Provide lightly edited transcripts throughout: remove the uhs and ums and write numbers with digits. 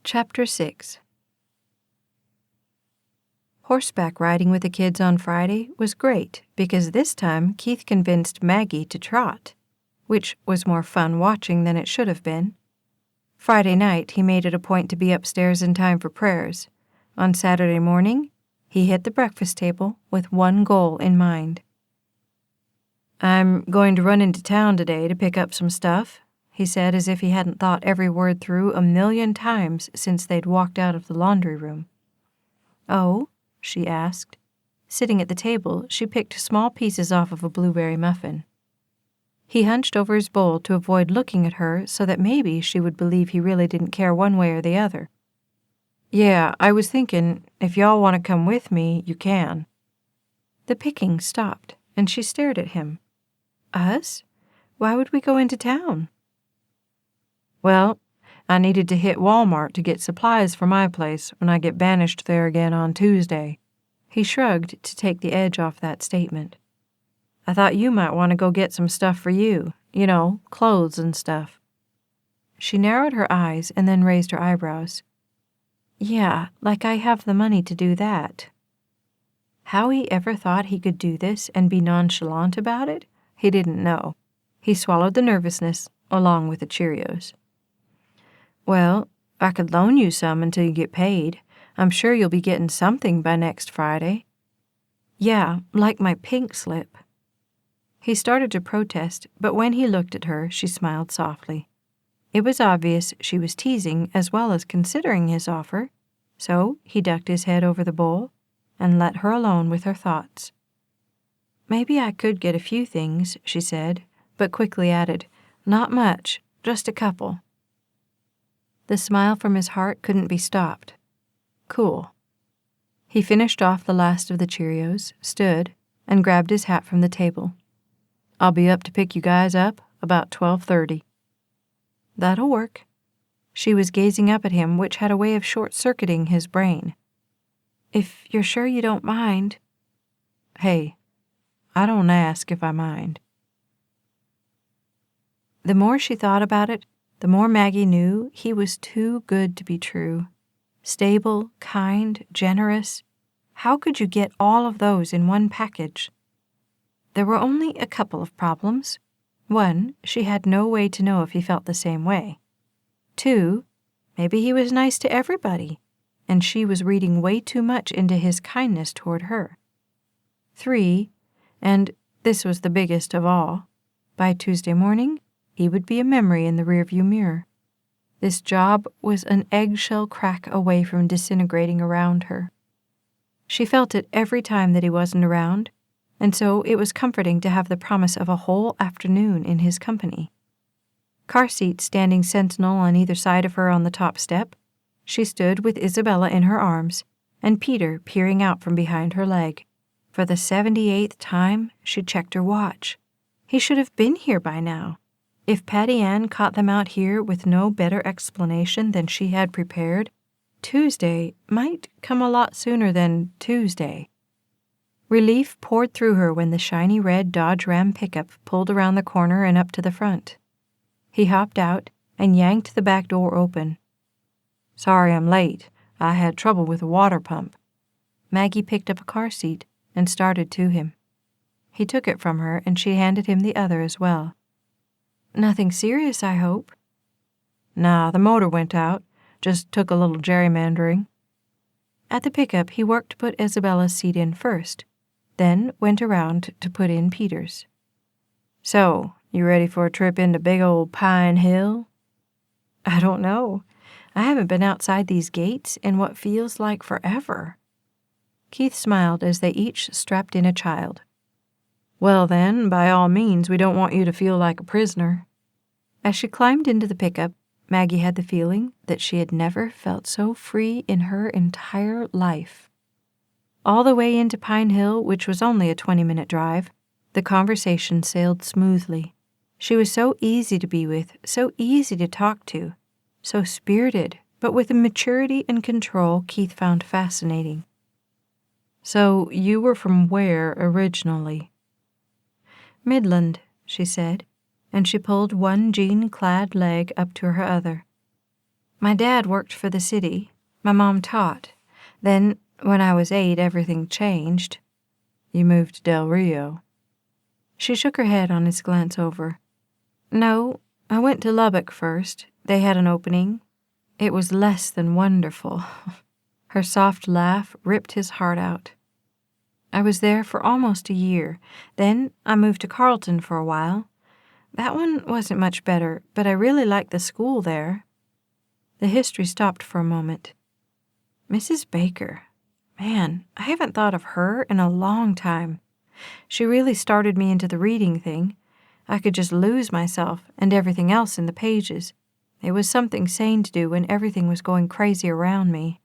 Chapter 6. Horseback riding with the kids on Friday was great because this time Keith convinced Maggie to trot, which was more fun watching than it should have been. Friday night, he made it a point to be upstairs in time for prayers. On Saturday morning, he hit the breakfast table with one goal in mind. "I'm going to run into town today to pick up some stuff," he said as if he hadn't thought every word through 1,000,000 times since they'd walked out of the laundry room. "Oh?" she asked. Sitting at the table, she picked small pieces off of a blueberry muffin. He hunched over his bowl to avoid looking at her so that maybe she would believe he really didn't care one way or the other. "Yeah, I was thinking, if y'all want to come with me, you can." The picking stopped, and she stared at him. "Us? Why would we go into town?" "Well, I needed to hit Walmart to get supplies for my place when I get banished there again on Tuesday." He shrugged to take the edge off that statement. "I thought you might want to go get some stuff for you. You know, clothes and stuff." She narrowed her eyes and then raised her eyebrows. "Yeah, like I have the money to do that." How he ever thought he could do this and be nonchalant about it, he didn't know. He swallowed the nervousness along with the Cheerios. "Well, I could loan you some until you get paid. I'm sure you'll be getting something by next Friday." "Yeah, like my pink slip." He started to protest, but when he looked at her, she smiled softly. It was obvious she was teasing as well as considering his offer, so he ducked his head over the bowl and let her alone with her thoughts. "Maybe I could get a few things," she said, but quickly added, "Not much, just a couple." The smile from his heart couldn't be stopped. Cool. He finished off the last of the Cheerios, stood, and grabbed his hat from the table. "I'll be up to pick you guys up about 12:30. "That'll work." She was gazing up at him, which had a way of short-circuiting his brain. "If you're sure you don't mind." "Hey, I don't ask if I mind." The more she thought about it, the more Maggie knew he was too good to be true. Stable, kind, generous. How could you get all of those in one package? There were only a couple of problems. One, she had no way to know if he felt the same way. Two, maybe he was nice to everybody, and she was reading way too much into his kindness toward her. Three, and this was the biggest of all, by Tuesday morning, he would be a memory in the rearview mirror. This job was an eggshell crack away from disintegrating around her. She felt it every time that he wasn't around, and so it was comforting to have the promise of a whole afternoon in his company. Car seat standing sentinel on either side of her on the top step, she stood with Isabella in her arms and Peter peering out from behind her leg. For the 78th time, she checked her watch. He should have been here by now. If Patty Ann caught them out here with no better explanation than she had prepared, Tuesday might come a lot sooner than Tuesday. Relief poured through her when the shiny red Dodge Ram pickup pulled around the corner and up to the front. He hopped out and yanked the back door open. "Sorry I'm late. I had trouble with the water pump." Maggie picked up a car seat and started to him. He took it from her and she handed him the other as well. "Nothing serious, I hope." "Nah, the motor went out. Just took a little gerrymandering." At the pickup, he worked to put Isabella's seat in first, then went around to put in Peter's. "So, you ready for a trip into big old Pine Hill?" "I don't know. I haven't been outside these gates in what feels like forever." Keith smiled as they each strapped in a child. "Well then, by all means, we don't want you to feel like a prisoner." As she climbed into the pickup, Maggie had the feeling that she had never felt so free in her entire life. All the way into Pine Hill, which was only a 20-minute drive, the conversation sailed smoothly. She was so easy to be with, so easy to talk to, so spirited, but with a maturity and control Keith found fascinating. "So you were from where originally?" "Midland," she said, and she pulled one jean-clad leg up to her other. My dad worked for the city. My mom taught. Then, when I was 8, everything changed. You moved to Del Rio. She shook her head on his glance over. No, I went to Lubbock first. They had an opening. It was less than wonderful. Her soft laugh ripped his heart out. I was there for almost a year. Then I moved to Carlton for a while. That one wasn't much better, but I really liked the school there. The history stopped for a moment. Mrs. Baker. Man, I haven't thought of her in a long time. She really started me into the reading thing. I could just lose myself and everything else in the pages. It was something sane to do when everything was going crazy around me.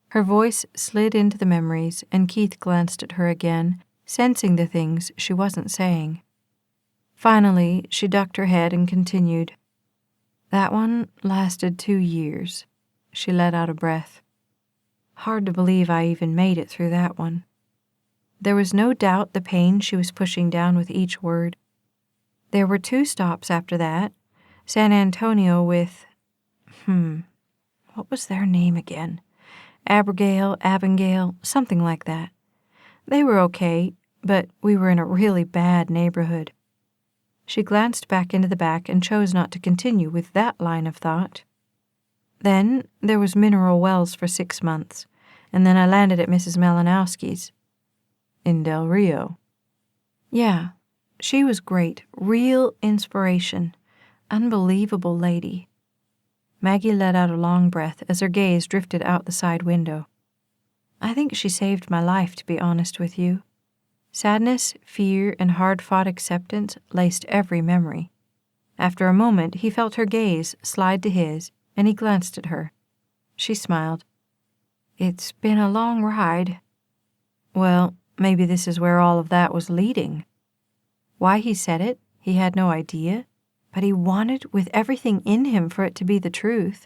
Her voice slid into the memories, and Keith glanced at her again, sensing the things she wasn't saying. Finally, she ducked her head and continued. That one lasted 2 years. She let out a breath. Hard to believe I even made it through that one. There was no doubt the pain she was pushing down with each word. There were 2 stops after that. San Antonio with, what was their name again? Abigail, something like that. They were okay, but we were in a really bad neighborhood. She glanced back into the back and chose not to continue with that line of thought. Then there was Mineral Wells for 6 months, and then I landed at Mrs. Malinowski's. In Del Rio. Yeah, she was great, real inspiration. Unbelievable lady. Maggie let out a long breath as her gaze drifted out the side window. I think she saved my life, to be honest with you. Sadness, fear, and hard-fought acceptance laced every memory. After a moment, he felt her gaze slide to his, and he glanced at her. She smiled. It's been a long ride. Well, maybe this is where all of that was leading. Why he said it, he had no idea, but he wanted with everything in him for it to be the truth.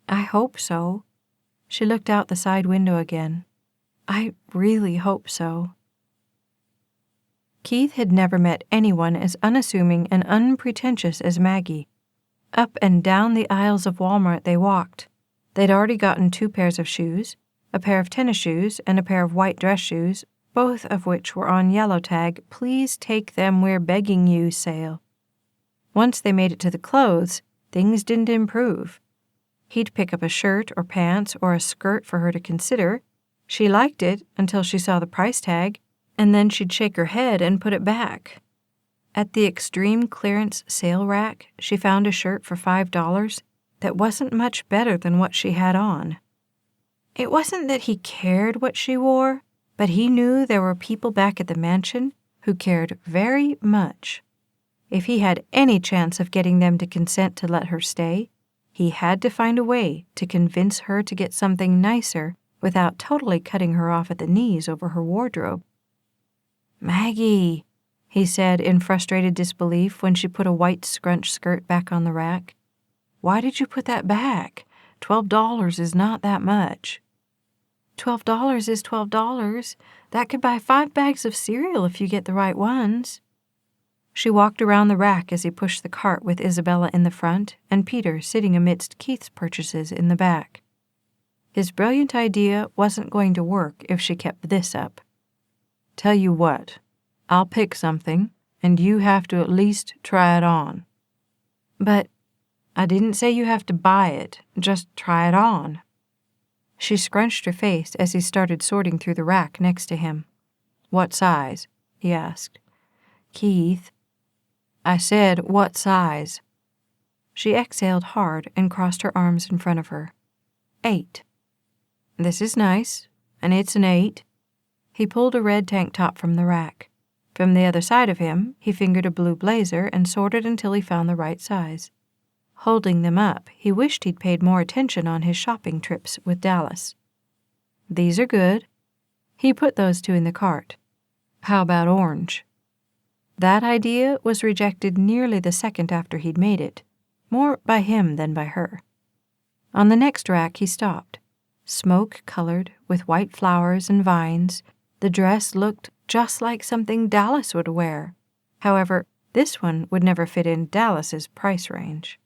I hope so. She looked out the side window again. I really hope so. Keith had never met anyone as unassuming and unpretentious as Maggie. Up and down the aisles of Walmart they walked. They'd already gotten 2 pairs of shoes, a pair of tennis shoes and a pair of white dress shoes, both of which were on yellow tag, "Please take them, we're begging you" sale. Once they made it to the clothes, things didn't improve. He'd pick up a shirt or pants or a skirt for her to consider. She liked it until she saw the price tag, and then she'd shake her head and put it back. At the extreme clearance sale rack, she found a shirt for $5 that wasn't much better than what she had on. It wasn't that he cared what she wore, but he knew there were people back at the mansion who cared very much. If he had any chance of getting them to consent to let her stay, he had to find a way to convince her to get something nicer without totally cutting her off at the knees over her wardrobe. "Maggie," he said in frustrated disbelief when she put a white scrunch skirt back on the rack. "Why did you put that back? $12 is not that much." $12 is $12. That could buy 5 bags of cereal if you get the right ones. She walked around the rack as he pushed the cart with Isabella in the front and Peter sitting amidst Keith's purchases in the back. His brilliant idea wasn't going to work if she kept this up. Tell you what, I'll pick something, and you have to at least try it on. But I didn't say you have to buy it, just try it on. She scrunched her face as he started sorting through the rack next to him. What size? He asked. Keith. I said, what size? She exhaled hard and crossed her arms in front of her. 8. This is nice, and it's an 8. He pulled a red tank top from the rack. From the other side of him, he fingered a blue blazer and sorted until he found the right size. Holding them up, he wished he'd paid more attention on his shopping trips with Dallas. These are good. He put those 2 in the cart. How about orange? That idea was rejected nearly the second after he'd made it, more by him than by her. On the next rack he stopped. Smoke-colored, with white flowers and vines, the dress looked just like something Dallas would wear. However, this one would never fit in Dallas's price range.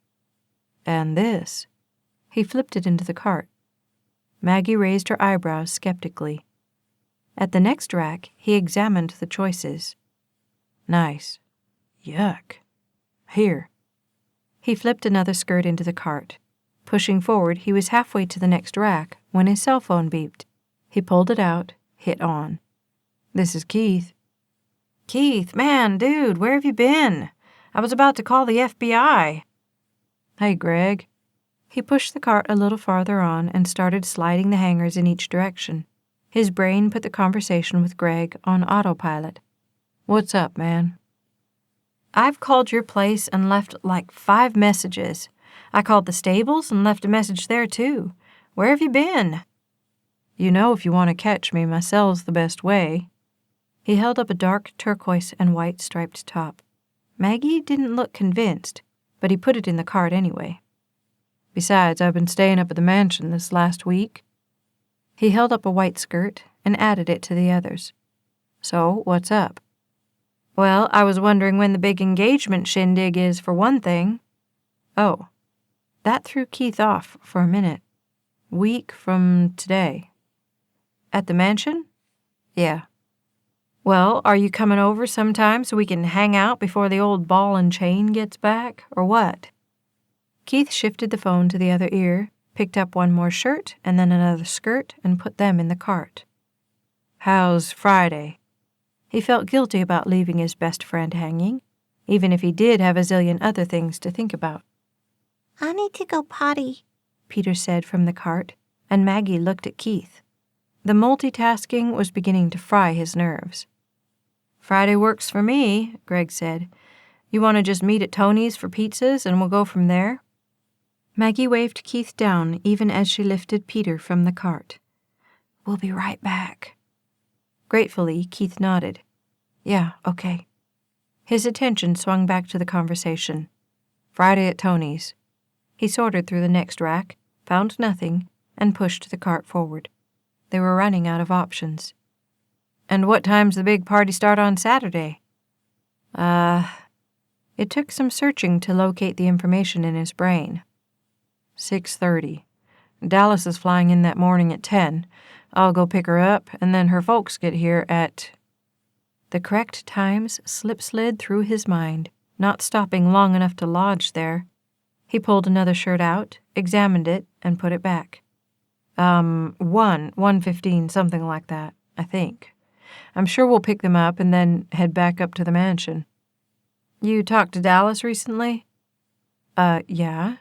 And this? He flipped it into the cart. Maggie raised her eyebrows skeptically. At the next rack, he examined the choices. Nice. Yuck. Here. He flipped another skirt into the cart. Pushing forward, he was halfway to the next rack when his cell phone beeped. He pulled it out, hit on. This is Keith. Keith, man, dude, where have you been? I was about to call the FBI. Hey, Greg. He pushed the cart a little farther on and started sliding the hangers in each direction. His brain put the conversation with Greg on autopilot. What's up, man? I've called your place and left like 5 messages. I called the stables and left a message there, too. Where have you been? You know if you want to catch me, my cell's the best way. He held up a dark turquoise and white striped top. Maggie didn't look convinced, but he put it in the cart anyway. Besides, I've been staying up at the mansion this last week. He held up a white skirt and added it to the others. So, what's up? Well, I was wondering when the big engagement shindig is, for one thing. Oh. That threw Keith off for a minute. Week from today. At the mansion? Yeah. Well, are you coming over sometime so we can hang out before the old ball and chain gets back, or what? Keith shifted the phone to the other ear, picked up one more shirt and then another skirt, and put them in the cart. How's Friday? He felt guilty about leaving his best friend hanging, even if he did have a zillion other things to think about. I need to go potty, Peter said from the cart, and Maggie looked at Keith. The multitasking was beginning to fry his nerves. Friday works for me, Greg said. You want to just meet at Tony's for pizzas and we'll go from there? Maggie waved Keith down even as she lifted Peter from the cart. We'll be right back. Gratefully, Keith nodded. Yeah, okay. His attention swung back to the conversation. Friday at Tony's. He sorted through the next rack, found nothing, and pushed the cart forward. They were running out of options. And what time's the big party start on Saturday? It took some searching to locate the information in his brain. 6:30. Dallas is flying in that morning at 10. I'll go pick her up, and then her folks get here at... The correct times slip-slid through his mind, not stopping long enough to lodge there. He pulled another shirt out, examined it, and put it back. 1:15, something like that, I think. I'm sure we'll pick them up and then head back up to the mansion. You talked to Dallas recently? Yeah.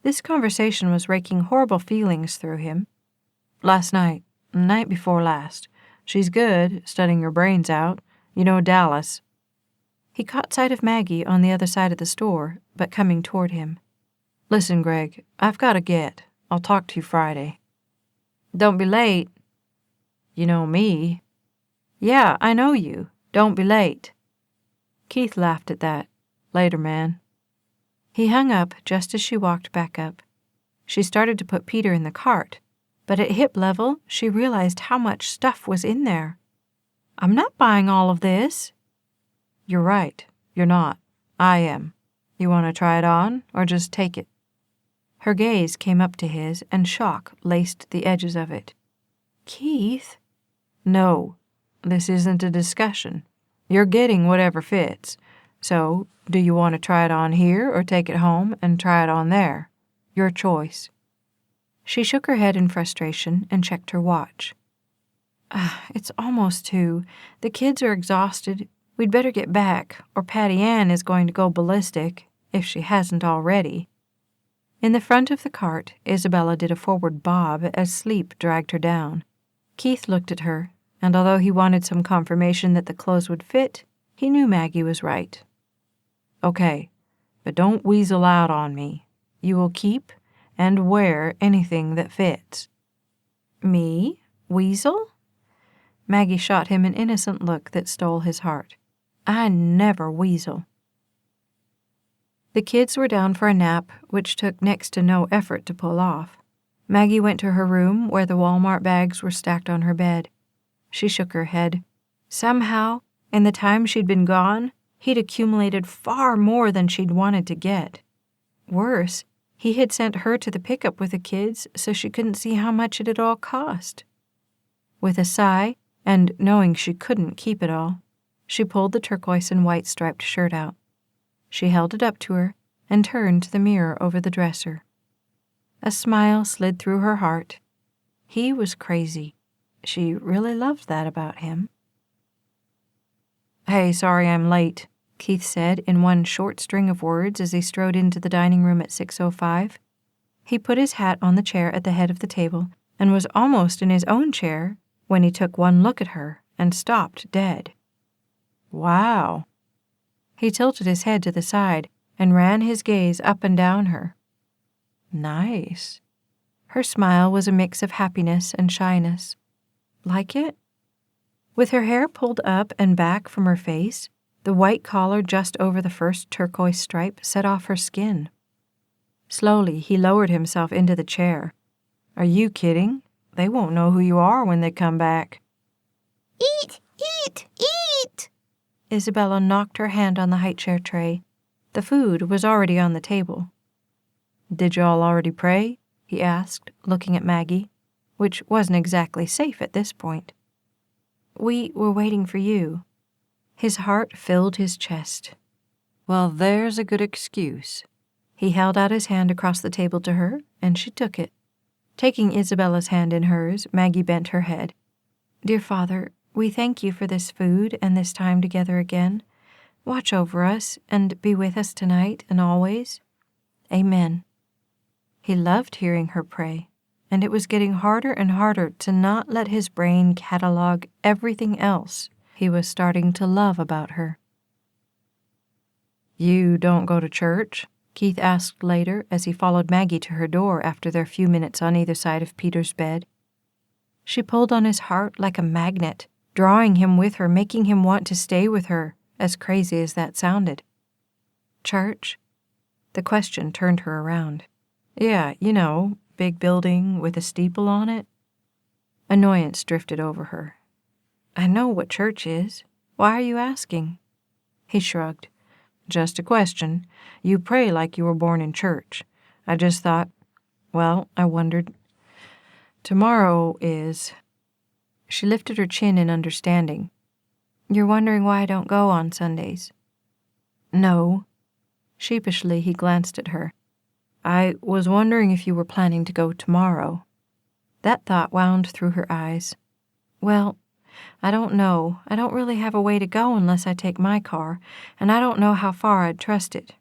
This conversation was raking horrible feelings through him. Last night, the night before last. She's good, studying her brains out. You know Dallas. He caught sight of Maggie on the other side of the store, but coming toward him. Listen, Greg, I've got to get. I'll talk to you Friday. Don't be late. You know me. Yeah, I know you. Don't be late. Keith laughed at that. Later, man. He hung up just as she walked back up. She started to put Peter in the cart, but at hip level, she realized how much stuff was in there. I'm not buying all of this. You're right. You're not. I am. You want to try it on, or just take it? Her gaze came up to his, and shock laced the edges of it. Keith? No, this isn't a discussion. You're getting whatever fits. So, do you want to try it on here or take it home and try it on there? Your choice. She shook her head in frustration and checked her watch. It's almost 2. The kids are exhausted. We'd better get back, or Patty Ann is going to go ballistic, if she hasn't already. In the front of the cart, Isabella did a forward bob as sleep dragged her down. Keith looked at her, and although he wanted some confirmation that the clothes would fit, he knew Maggie was right. Okay, but don't weasel out on me. You will keep and wear anything that fits. Me? Weasel? Maggie shot him an innocent look that stole his heart. I never weasel. The kids were down for a nap, which took next to no effort to pull off. Maggie went to her room where the Walmart bags were stacked on her bed. She shook her head. Somehow, in the time she'd been gone, he'd accumulated far more than she'd wanted to get. Worse, He had sent her to the pickup with the kids so she couldn't see how much it had all cost. With a sigh, and knowing she couldn't keep it all, she pulled the turquoise and white striped shirt out. She held it up to her and turned to the mirror over the dresser. A smile slid through her heart. He was crazy. She really loved that about him. "Hey, sorry I'm late," Keith said in one short string of words as he strode into the dining room at 6:05. He put his hat on the chair at the head of the table and was almost in his own chair when he took one look at her and stopped dead. Wow. He tilted his head to the side and ran his gaze up and down her. Nice. Her smile was a mix of happiness and shyness. Like it? With her hair pulled up and back from her face, the white collar just over the first turquoise stripe set off her skin. Slowly, he lowered himself into the chair. "Are you kidding? They won't know who you are when they come back." "Eat, eat, eat!" Isabella knocked her hand on the high chair tray. The food was already on the table. "Did y'all already pray?" he asked, looking at Maggie, which wasn't exactly safe at this point. "We were waiting for you." His heart filled his chest. Well, there's a good excuse. He held out his hand across the table to her, and she took it. Taking Isabella's hand in hers, Maggie bent her head. "Dear Father, we thank you for this food and this time together again. Watch over us and be with us tonight and always. Amen." He loved hearing her pray, and it was getting harder and harder to not let his brain catalog everything else he was starting to love about her. "You don't go to church?" Keith asked later as he followed Maggie to her door after their few minutes on either side of Peter's bed. She pulled on his heart like a magnet, drawing him with her, making him want to stay with her, as crazy as that sounded. "Church?" The question turned her around. "Yeah, you know, big building with a steeple on it." Annoyance drifted over her. "I know what church is. Why are you asking?" He shrugged. "Just a question. You pray like you were born in church. I just thought, well, I wondered. Tomorrow is..." She lifted her chin in understanding. "You're wondering why I don't go on Sundays?" "No." Sheepishly, he glanced at her. "I was wondering if you were planning to go tomorrow." That thought wound through her eyes. "Well, I don't know. I don't really have a way to go unless I take my car, and I don't know how far I'd trust it.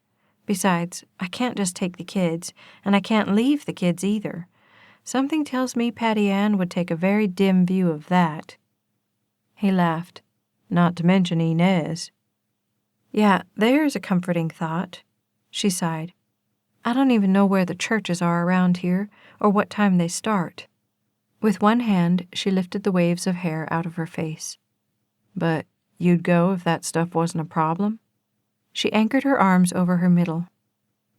Besides, I can't just take the kids, and I can't leave the kids either. Something tells me Patty Ann would take a very dim view of that." He laughed. "Not to mention Inez." "Yeah, there's a comforting thought." She sighed. "I don't even know where the churches are around here, or what time they start." With one hand, she lifted the waves of hair out of her face. "But you'd go if that stuff wasn't a problem?" She anchored her arms over her middle.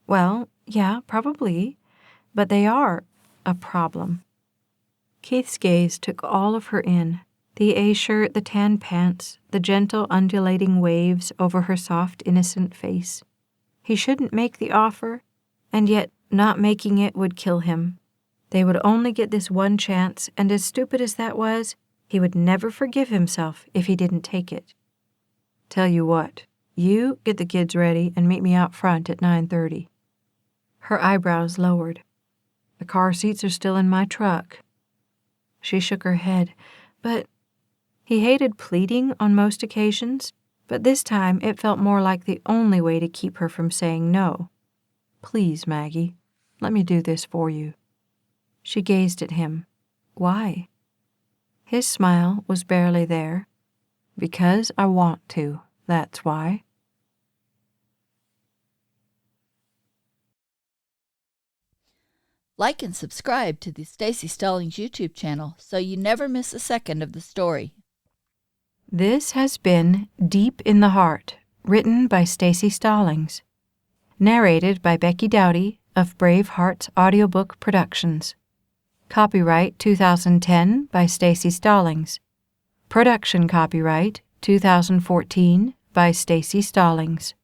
"Well, yeah, probably. But they are a problem." Keith's gaze took all of her in. The A-shirt, the tan pants, the gentle undulating waves over her soft, innocent face. He shouldn't make the offer, and yet not making it would kill him. They would only get this one chance, and as stupid as that was, he would never forgive himself if he didn't take it. "Tell you what, you get the kids ready and meet me out front at 9:30. Her eyebrows lowered. "The car seats are still in my truck." She shook her head, but he hated pleading on most occasions, but this time it felt more like the only way to keep her from saying no. "Please, Maggie, let me do this for you." She gazed at him. Why? His smile was barely there. "Because I want to, that's why." Like and subscribe to the Staci Stallings YouTube channel so you never miss a second of the story. This has been Deep in the Heart, written by Staci Stallings. Narrated by Becky Doughty of Brave Hearts Audiobook Productions. Copyright 2010 by Staci Stallings. Production copyright 2014 by Staci Stallings.